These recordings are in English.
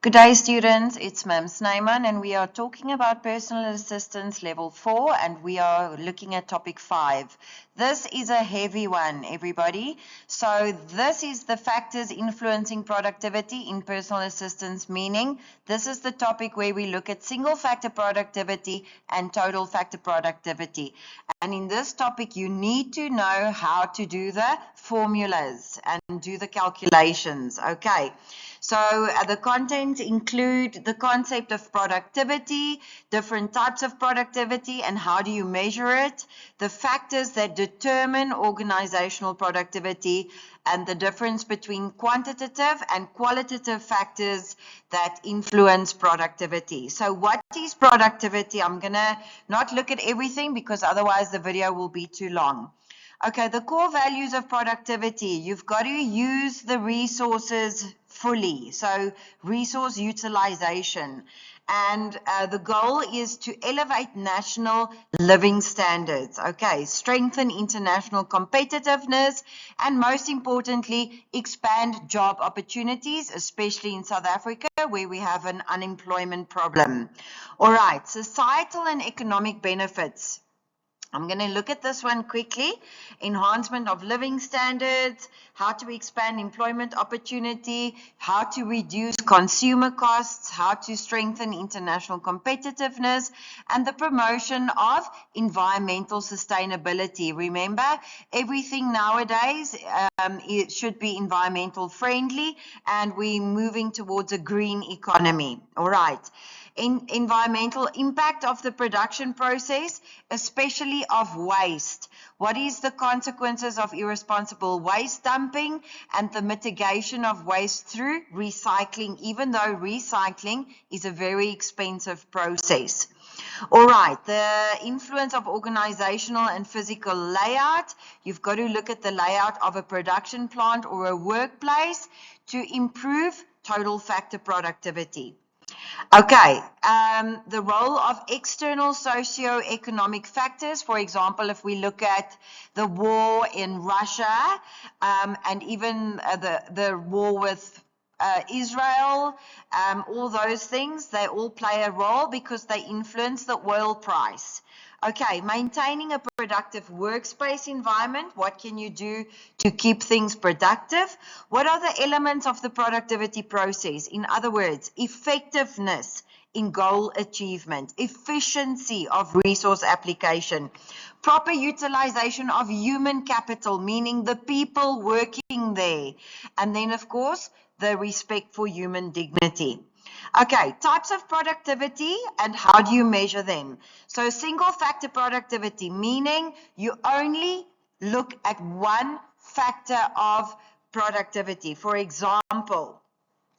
Good day, students. It's Ma'am Snyman, and we are talking about personal assistance level 4, and we are looking at topic 5. This is a heavy one, everybody. So this is the factors influencing productivity in personal assistance, meaning this is the topic where we look at single factor productivity and total factor productivity. And in this topic, you need to know how to do the formulas and do the calculations. Okay. So the content include the concept of productivity, different types of productivity and how do you measure it, the factors that determine organizational productivity, and the difference between quantitative and qualitative factors that influence productivity. So what is productivity? I'm going to not look at everything because otherwise the video will be too long. Okay, the core values of productivity, you've got to use the resources fully, so resource utilization. And the goal is to elevate national living standards, okay, strengthen international competitiveness, and most importantly, expand job opportunities, especially in South Africa where we have an unemployment problem. All right, societal and economic benefits. I'm going to look at this one quickly. Enhancement of living standards, how to expand employment opportunity, how to reduce consumer costs, how to strengthen international competitiveness, and the promotion of environmental sustainability. Remember, everything nowadays it should be environmental friendly, and we're moving towards a green economy. All right. Environmental impact of the production process, especially of waste. What is the consequences of irresponsible waste dumping and the mitigation of waste through recycling, even though recycling is a very expensive process. All right, the influence of organizational and physical layout. You've got to look at the layout of a production plant or a workplace to improve total factor productivity. Okay, the role of external socio-economic factors, for example, if we look at the war in Russia and even the war with Israel, all those things, they all play a role because they influence the oil price. Okay, maintaining a productive workspace environment. What can you do to keep things productive? What are the elements of the productivity process? In other words, effectiveness in goal achievement, efficiency of resource application, proper utilization of human capital, meaning the people working there, and then, of course, the respect for human dignity. Okay, types of productivity and how do you measure them? So single factor productivity, meaning you only look at one factor of productivity. For example,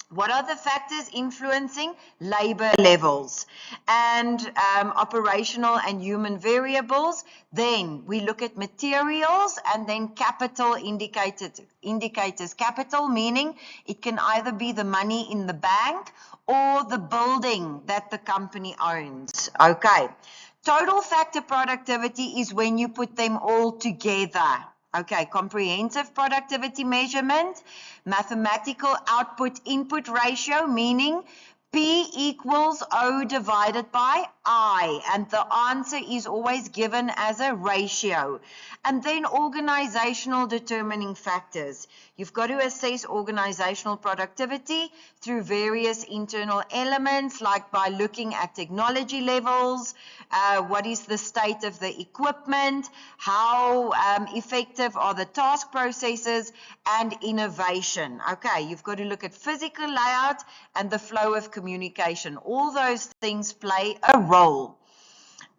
what are the factors influencing labor levels and operational and human variables? Then we look at materials and then capital indicators. Capital meaning it can either be the money in the bank or the building that the company owns. Okay. Total factor productivity is when you put them all together. Okay, comprehensive productivity measurement, mathematical output-input ratio, meaning P equals O divided by I, and the answer is always given as a ratio. And then organizational determining factors. You've got to assess organizational productivity through various internal elements, like by looking at technology levels, what is the state of the equipment, how effective are the task processes, and innovation. Okay, you've got to look at physical layout and the flow of communication. All those things play a role.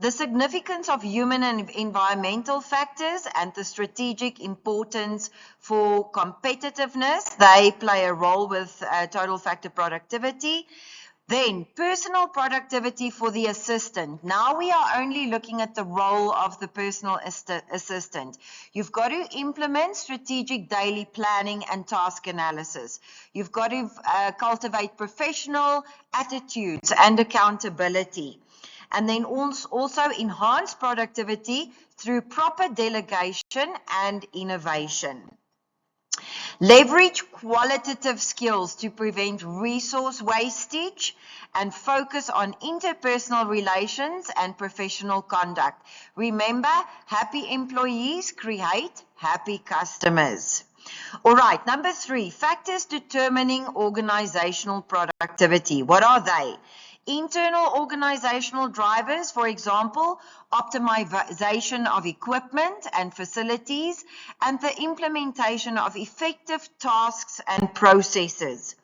The significance of human and environmental factors and the strategic importance for competitiveness, they play a role with total factor productivity. Then, personal productivity for the assistant. Now we are only looking at the role of the personal assistant. You've got to implement strategic daily planning and task analysis. You've got to cultivate professional attitudes and accountability. And then also enhance productivity through proper delegation and innovation. Leverage qualitative skills to prevent resource wastage and focus on interpersonal relations and professional conduct. Remember, happy employees create happy customers. All right, number 3, factors determining organizational productivity. What are they? Internal organizational drivers, for example, optimization of equipment and facilities, and the implementation of effective tasks and processes.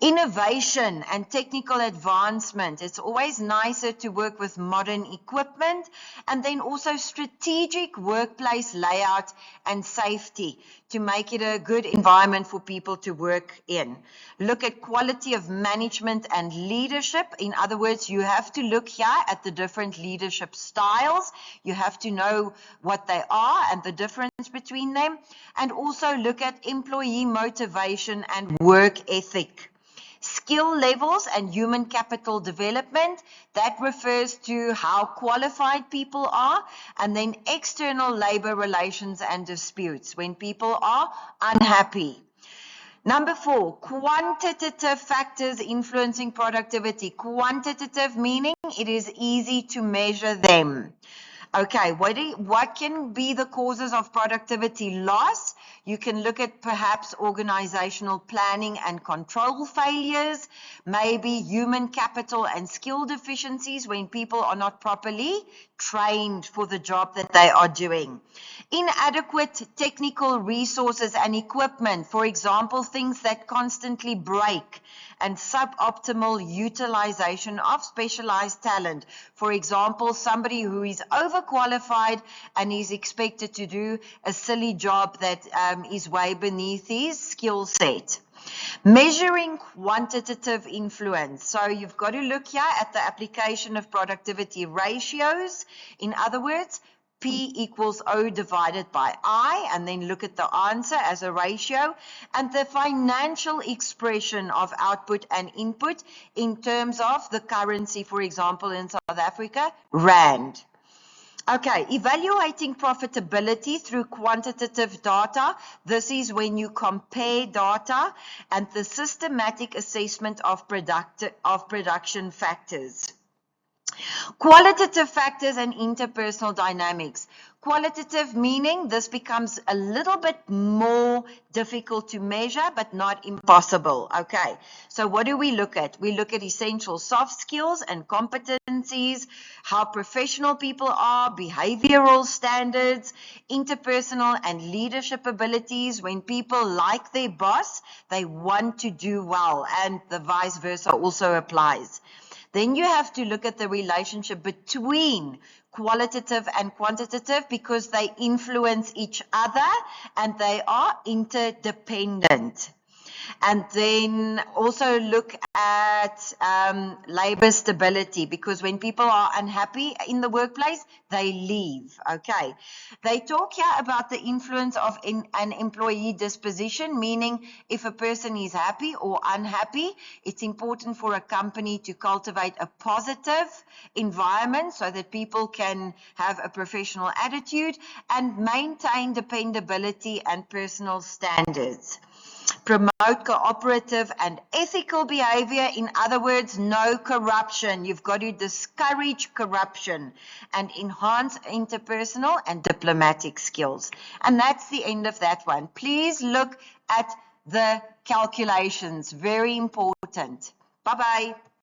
Innovation and technical advancement. It's always nicer to work with modern equipment, and then also strategic workplace layout and safety to make it a good environment for people to work in. Look at quality of management and leadership. In other words, you have to look here at the different leadership styles. You have to know what they are and the difference between them, and also look at employee motivation and work ethic. Skill levels and human capital development, that refers to how qualified people are. And then external labor relations and disputes, when people are unhappy. Number 4, quantitative factors influencing productivity. Quantitative meaning it is easy to measure them. Okay, what can be the causes of productivity loss? You can look at perhaps organizational planning and control failures, maybe human capital and skill deficiencies when people are not properly trained for the job that they are doing. Inadequate technical resources and equipment, for example, things that constantly break, and suboptimal utilization of specialized talent. For example, somebody who is overqualified and is expected to do a silly job that is way beneath his skill set. Measuring quantitative influence. So you've got to look here at the application of productivity ratios. In other words, P equals O divided by I, and then look at the answer as a ratio, and the financial expression of output and input in terms of the currency, for example, in South Africa, Rand. Okay, evaluating profitability through quantitative data. This is when you compare data and the systematic assessment of production factors. Qualitative factors and interpersonal dynamics. Qualitative meaning this becomes a little bit more difficult to measure, but not impossible. Okay, so what do we look at? We look at essential soft skills and competencies, how professional people are, behavioral standards, interpersonal and leadership abilities. When people like their boss, they want to do well, and the vice versa also applies. Then you have to look at the relationship between qualitative and quantitative, because they influence each other and they are interdependent. And then also look at labor stability, because when people are unhappy in the workplace, they leave. Okay. They talk here about the influence of an employee disposition, meaning if a person is happy or unhappy, it's important for a company to cultivate a positive environment so that people can have a professional attitude and maintain dependability and personal standards. Promote cooperative and ethical behavior. In other words, no corruption. You've got to discourage corruption and enhance interpersonal and diplomatic skills. And that's the end of that one. Please look at the calculations. Very important. Bye-bye.